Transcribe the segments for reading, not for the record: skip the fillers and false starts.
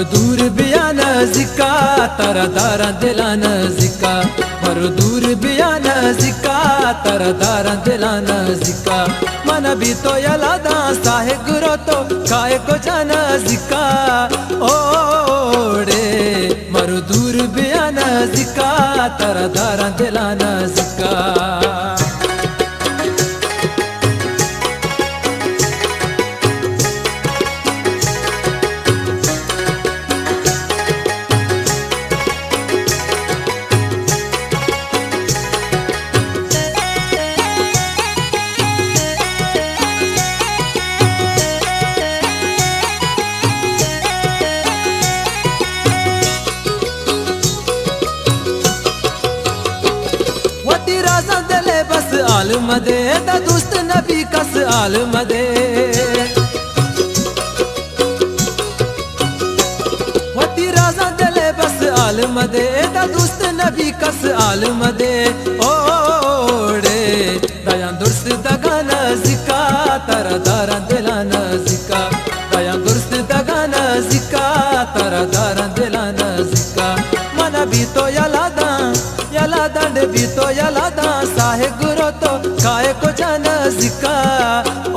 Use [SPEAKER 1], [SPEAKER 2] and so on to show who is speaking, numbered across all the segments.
[SPEAKER 1] मरो दूर बिया नजिका तारा दारा दिला नजिका मरो दूर बिया नजिका तारा दारा दिला नजिका मन भी तो यलादा साहे गुरो तो काय को जाना जिका ओड़े मरो दूर बिया नजिका तारा दारा दिला नजिका बस आलम दे ता दोस्त नबी कस आलम दे वती राजा दले बस आलम दे ता दोस्त नबी कस आलम दे ओड़े दया दुर्स दगा नजिका तारा दारा दिला नजिका दया दुर्स दगा नजिका तारा दारा दिला नजिका मन भी तो यलादा डंड भी तो यलादा साहे गुरो तो काय को जाना जिका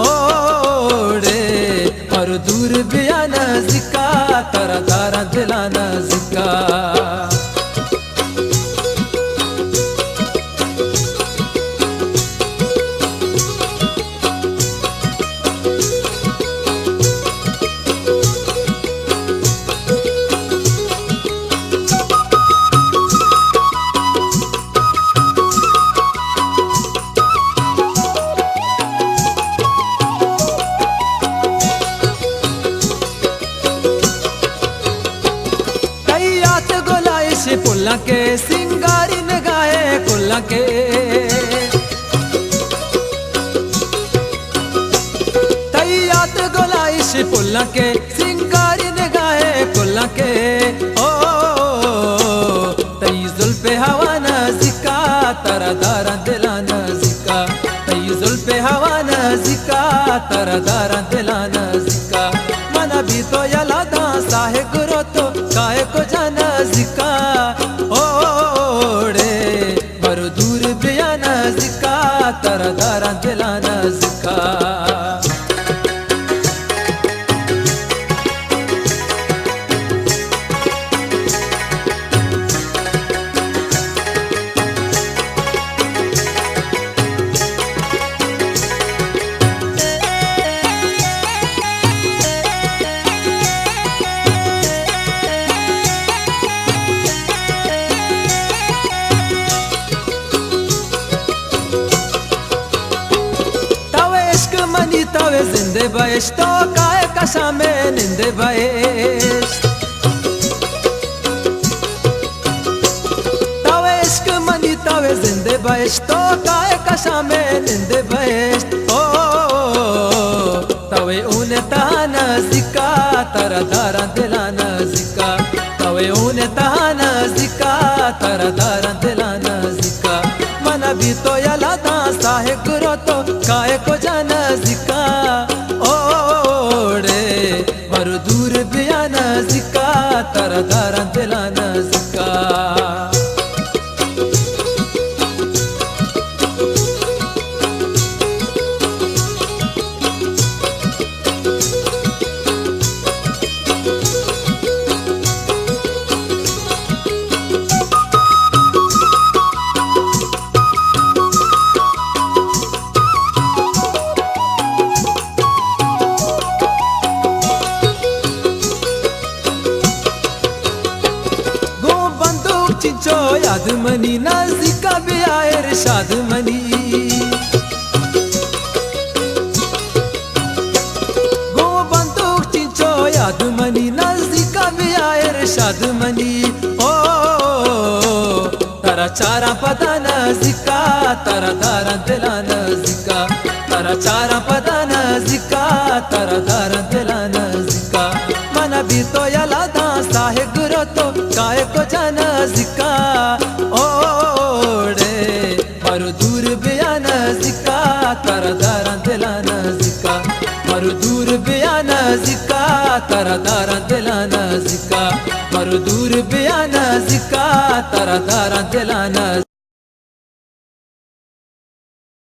[SPEAKER 1] ओड़े और दूर बिया नजिका तारा दारा दिला नजिका पुल्ला के सिंगारी नगाए कुल्ला के तैयात गोलाइश पुल्ला के सिंगारी नगाए कुल्ला के ओ तई जुल्फे हवा नजिका तारा दारा दिला नजिका तई जुल्फे हवा नजिका तारा दारा दिला नजिका मन भी तो यलादा साहे गुरो तो काय को जाना जिका ओड़े मरो दूर बिया नजिका तारा दारा दिला नजिका तवे जिंदे बयश तो काय कशा में निंदे बयश तवे इश्क मनी तवे जिंदे बयश तो काय कशा में निंदे बयश ओ तवे ऊने तहा नजिका तारा दारा दिला नजिका तवे ऊने तहा नजिका तारा दारा दिला नजिका मन भी तो यलादा साहे गुरो तो काय को जाना जिका ओड़े मरो दूर बिया नजिका तारा दारा दिला नजिका चिंचो याद मनी नजिका भी आए इरशाद मनी गो बंदूक चिंचो याद मनी नजिका भी आए इरशाद मनी ओ तारा चारा पता नजिका तारा दारा दिला नजिका तारा चारा पता नजिका तारा दारा दिला नजिका मन भी तो यलादा साहे गुरो तो काय को जाना जिका ओड़े मरो दूर बिया नजिका तारा दारा दिला नजिका मरो दूर बिया नजिका तारा दारा दिलाना जिका, मर दूर बयाना जिका तारा दारा दिलाना।